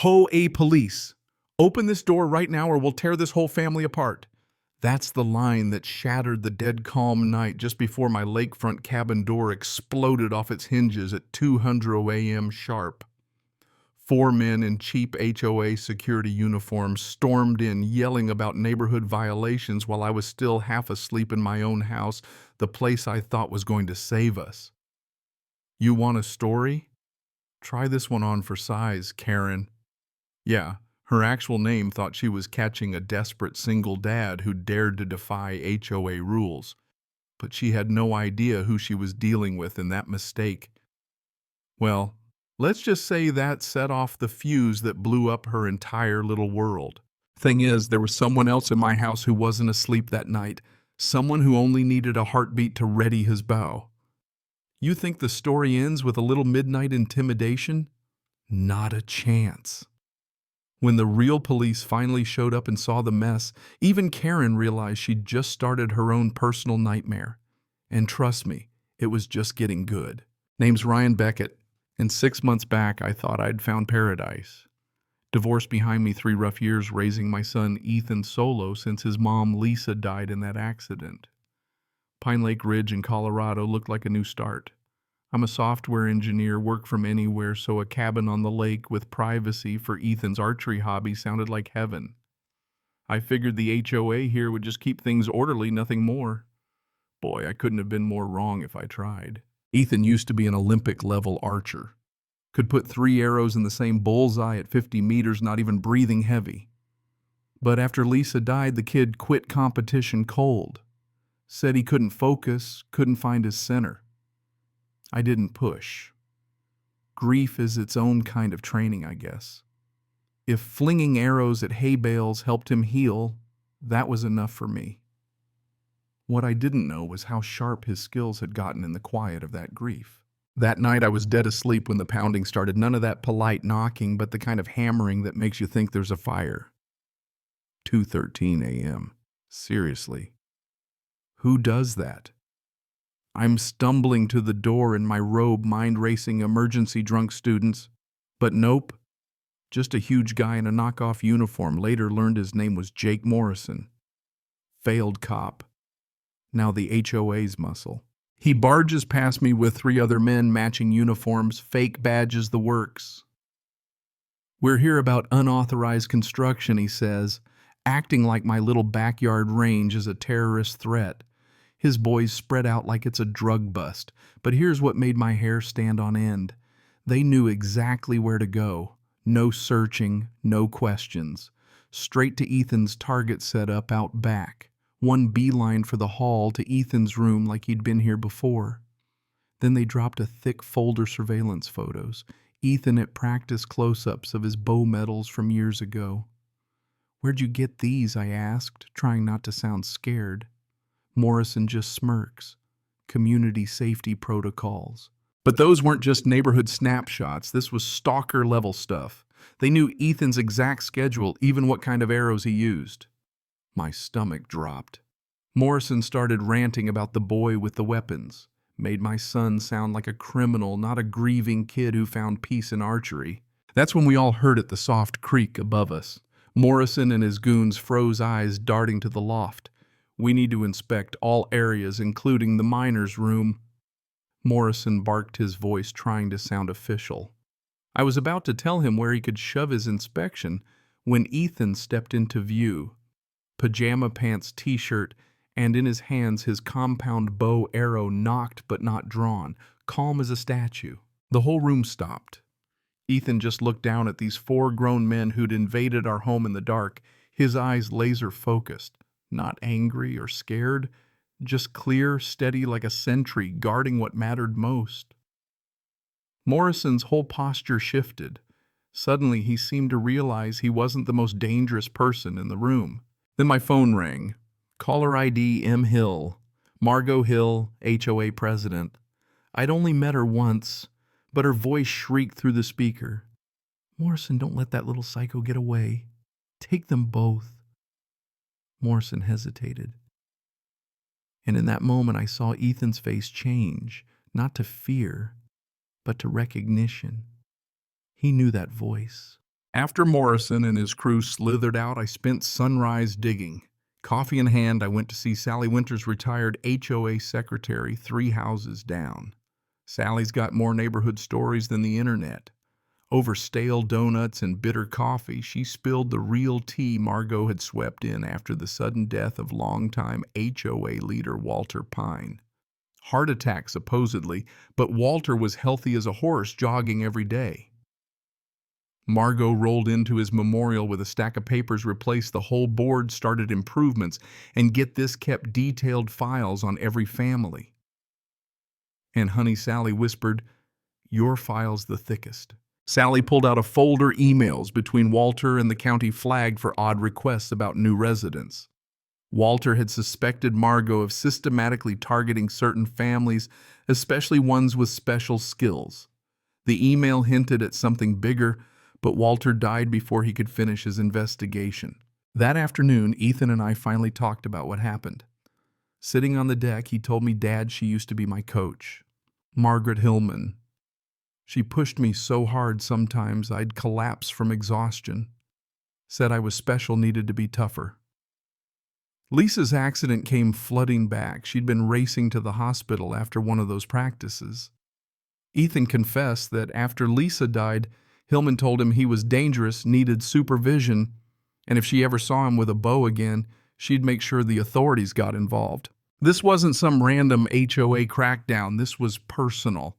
HOA police. Open this door right now or we'll tear this whole family apart. That's the line that shattered the dead calm night just before my lakefront cabin door exploded off its hinges at 2:00 a.m. sharp. 4 men in cheap HOA security uniforms stormed in, yelling about neighborhood violations while I was still half asleep in my own house, the place I thought was going to save us. You want a story? Try this one on for size, Karen. Yeah, her actual name thought she was catching a desperate single dad who dared to defy HOA rules, but she had no idea who she was dealing with in that mistake. Well, let's just say that set off the fuse that blew up her entire little world. Thing is, there was someone else in my house who wasn't asleep that night, someone who only needed a heartbeat to ready his bow. You think the story ends with a little midnight intimidation? Not a chance. When the real police finally showed up and saw the mess, even Karen realized she'd just started her own personal nightmare. And trust me, it was just getting good. Name's Ryan Beckett, and 6 months back I thought I'd found paradise. Divorced behind me 3 rough years raising my son Ethan solo since his mom Lisa died in that accident. Pine Lake Ridge in Colorado looked like a new start. I'm a software engineer, work from anywhere, so a cabin on the lake with privacy for Ethan's archery hobby sounded like heaven. I figured the HOA here would just keep things orderly, nothing more. Boy, I couldn't have been more wrong if I tried. Ethan used to be an Olympic-level archer. Could put 3 arrows in the same bullseye at 50 meters, not even breathing heavy. But after Lisa died, the kid quit competition cold. Said he couldn't focus, couldn't find his center. I didn't push. Grief is its own kind of training, I guess. If flinging arrows at hay bales helped him heal, that was enough for me. What I didn't know was how sharp his skills had gotten in the quiet of that grief. That night I was dead asleep when the pounding started. None of that polite knocking, but the kind of hammering that makes you think there's a fire. 2:13 a.m. Seriously. Who does that? I'm stumbling to the door in my robe, mind-racing emergency drunk students. But nope. Just a huge guy in a knockoff uniform. Later learned his name was Jake Morrison. Failed cop. Now the HOA's muscle. He barges past me with 3 other men, matching uniforms, fake badges, the works. We're here about unauthorized construction, he says, acting like my little backyard range is a terrorist threat. His boys spread out like it's a drug bust. But here's what made my hair stand on end. They knew exactly where to go. No searching, no questions. Straight to Ethan's target setup out back. One beeline for the hall to Ethan's room like he'd been here before. Then they dropped a thick folder surveillance photos. Ethan at practice close-ups of his bow medals from years ago. Where'd you get these? I asked, trying not to sound scared. Morrison just smirks. Community safety protocols. But those weren't just neighborhood snapshots. This was stalker-level stuff. They knew Ethan's exact schedule, even what kind of arrows he used. My stomach dropped. Morrison started ranting about the boy with the weapons. Made my son sound like a criminal, not a grieving kid who found peace in archery. That's when we all heard it, the soft creak above us. Morrison and his goons froze eyes, darting to the loft. We need to inspect all areas, including the miner's room. Morrison barked his voice, trying to sound official. I was about to tell him where he could shove his inspection when Ethan stepped into view. Pajama pants, t-shirt, and in his hands his compound bow arrow nocked but not drawn, calm as a statue. The whole room stopped. Ethan just looked down at these 4 grown men who'd invaded our home in the dark, his eyes laser-focused. Not angry or scared, just clear, steady like a sentry, guarding what mattered most. Morrison's whole posture shifted. Suddenly he seemed to realize he wasn't the most dangerous person in the room. Then my phone rang. Caller ID M. Hill. Margot Hill, HOA president. I'd only met her once, but her voice shrieked through the speaker. Morrison, don't let that little psycho get away. Take them both. Morrison hesitated. And in that moment I saw Ethan's face change, not to fear, but to recognition. He knew that voice. After Morrison and his crew slithered out, I spent sunrise digging. Coffee in hand, I went to see Sally Winter's retired HOA secretary 3 houses down. Sally's got more neighborhood stories than the internet. Over stale donuts and bitter coffee, she spilled the real tea Margot had swept in after the sudden death of longtime HOA leader Walter Pine. Heart attack, supposedly, but Walter was healthy as a horse, jogging every day. Margot rolled into his memorial with a stack of papers, replaced the whole board, started improvements, and get this, kept detailed files on every family. And honey Sally whispered, "Your file's the thickest." Sally pulled out a folder emails between Walter and the county flagged for odd requests about new residents. Walter had suspected Margot of systematically targeting certain families, especially ones with special skills. The email hinted at something bigger, but Walter died before he could finish his investigation. That afternoon, Ethan and I finally talked about what happened. Sitting on the deck, he told me, "Dad, she used to be my coach. Margaret Hillman. She pushed me so hard sometimes I'd collapse from exhaustion. Said I was special, needed to be tougher." Lisa's accident came flooding back. She'd been racing to the hospital after one of those practices. Ethan confessed that after Lisa died, Hillman told him he was dangerous, needed supervision, and if she ever saw him with a bow again, she'd make sure the authorities got involved. This wasn't some random HOA crackdown. This was personal.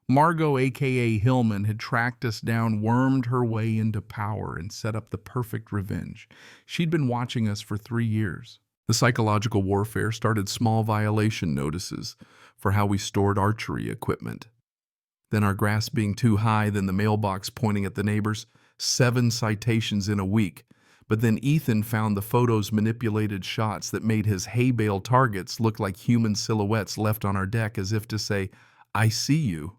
Margot, a.k.a. Hillman, had tracked us down, wormed her way into power, and set up the perfect revenge. She'd been watching us for 3 years. The psychological warfare started small violation notices for how we stored archery equipment. Then our grass being too high, then the mailbox pointing at the neighbors, 7 citations in a week. But then Ethan found the photos manipulated shots that made his hay bale targets look like human silhouettes left on our deck as if to say, "I see you."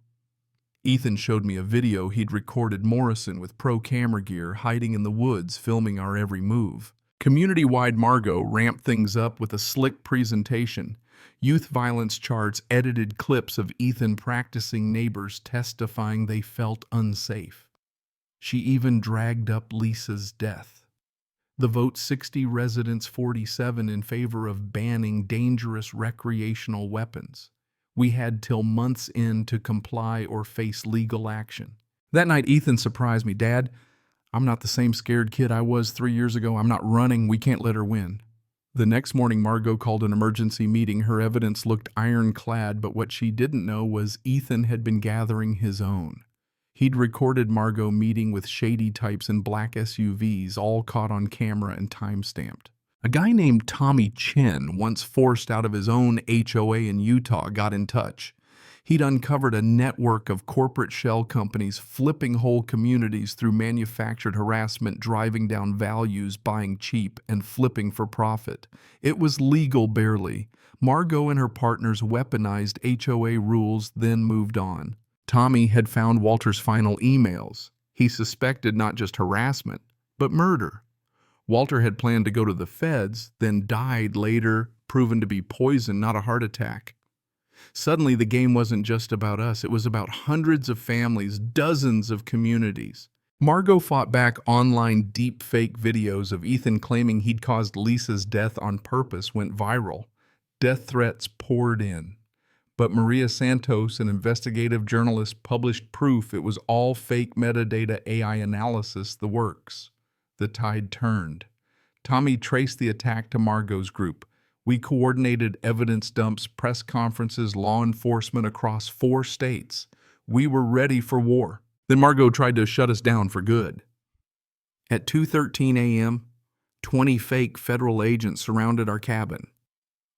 Ethan showed me a video he'd recorded Morrison with pro camera gear hiding in the woods filming our every move. Community-wide Margot ramped things up with a slick presentation. Youth violence charts, edited clips of Ethan practicing, neighbors testifying they felt unsafe. She even dragged up Lisa's death. The vote 60 residents, 47 in favor of banning dangerous recreational weapons. We had till months in to comply or face legal action. That night, Ethan surprised me. "Dad, I'm not the same scared kid I was 3 years ago. I'm not running. We can't let her win." The next morning, Margot called an emergency meeting. Her evidence looked ironclad, but what she didn't know was Ethan had been gathering his own. He'd recorded Margot meeting with shady types in black SUVs, all caught on camera and time-stamped. A guy named Tommy Chen, once forced out of his own HOA in Utah, got in touch. He'd uncovered a network of corporate shell companies flipping whole communities through manufactured harassment, driving down values, buying cheap, and flipping for profit. It was legal barely. Margot and her partners weaponized HOA rules, then moved on. Tommy had found Walter's final emails. He suspected not just harassment, but murder. Walter had planned to go to the feds, then died later, proven to be poison, not a heart attack. Suddenly, the game wasn't just about us. It was about hundreds of families, dozens of communities. Margot fought back. Online deep-fake videos of Ethan claiming he'd caused Lisa's death on purpose went viral. Death threats poured in. But Maria Santos, an investigative journalist, published proof it was all fake metadata AI analysis, the works. The tide turned. Tommy traced the attack to Margot's group. We coordinated evidence dumps, press conferences, law enforcement across 4 states. We were ready for war. Then Margot tried to shut us down for good. At 2:13 a.m., 20 fake federal agents surrounded our cabin.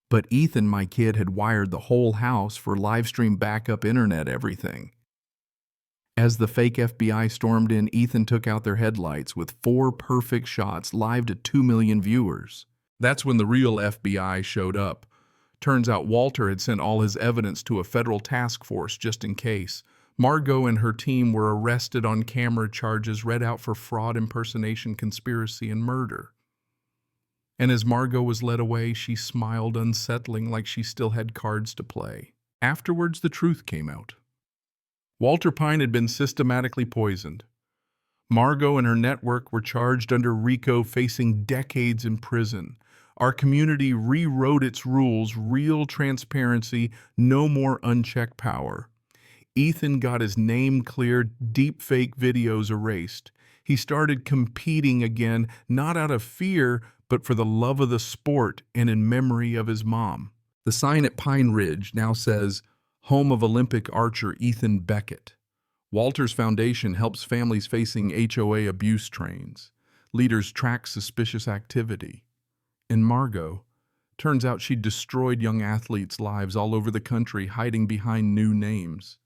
But Ethan, my kid, had wired the whole house for live stream backup internet everything. As the fake FBI stormed in, Ethan took out their headlights with 4 perfect shots live to 2 million viewers. That's when the real FBI showed up. Turns out Walter had sent all his evidence to a federal task force just in case. Margot and her team were arrested on camera, charges read out for fraud, impersonation, conspiracy, and murder. And as Margot was led away, she smiled, unsettling, like she still had cards to play. Afterwards, the truth came out. Walter Pine had been systematically poisoned. Margot and her network were charged under RICO, facing decades in prison. Our community rewrote its rules, real transparency, no more unchecked power. Ethan got his name cleared, deepfake videos erased. He started competing again, not out of fear, but for the love of the sport and in memory of his mom. The sign at Pine Ridge now says, "Home of Olympic archer Ethan Beckett." Walter's Foundation helps families facing HOA abuse trains. Leaders track suspicious activity. And Margot, turns out she destroyed young athletes' lives all over the country, hiding behind new names.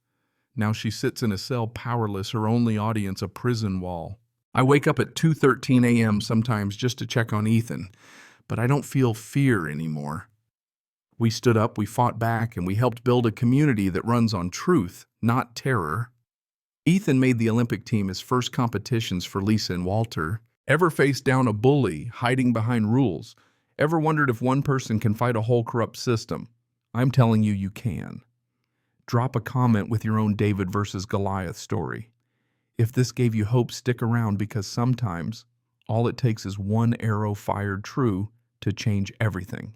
Now she sits in a cell powerless, her only audience a prison wall. I wake up at 2:13 a.m. sometimes just to check on Ethan, but I don't feel fear anymore. We stood up, we fought back, and we helped build a community that runs on truth, not terror. Ethan made the Olympic team his first competitions for Lisa and Walter. Ever faced down a bully, hiding behind rules? Ever wondered if one person can fight a whole corrupt system? I'm telling you, you can. Drop a comment with your own David versus Goliath story. If this gave you hope, stick around, because sometimes all it takes is one arrow fired true to change everything.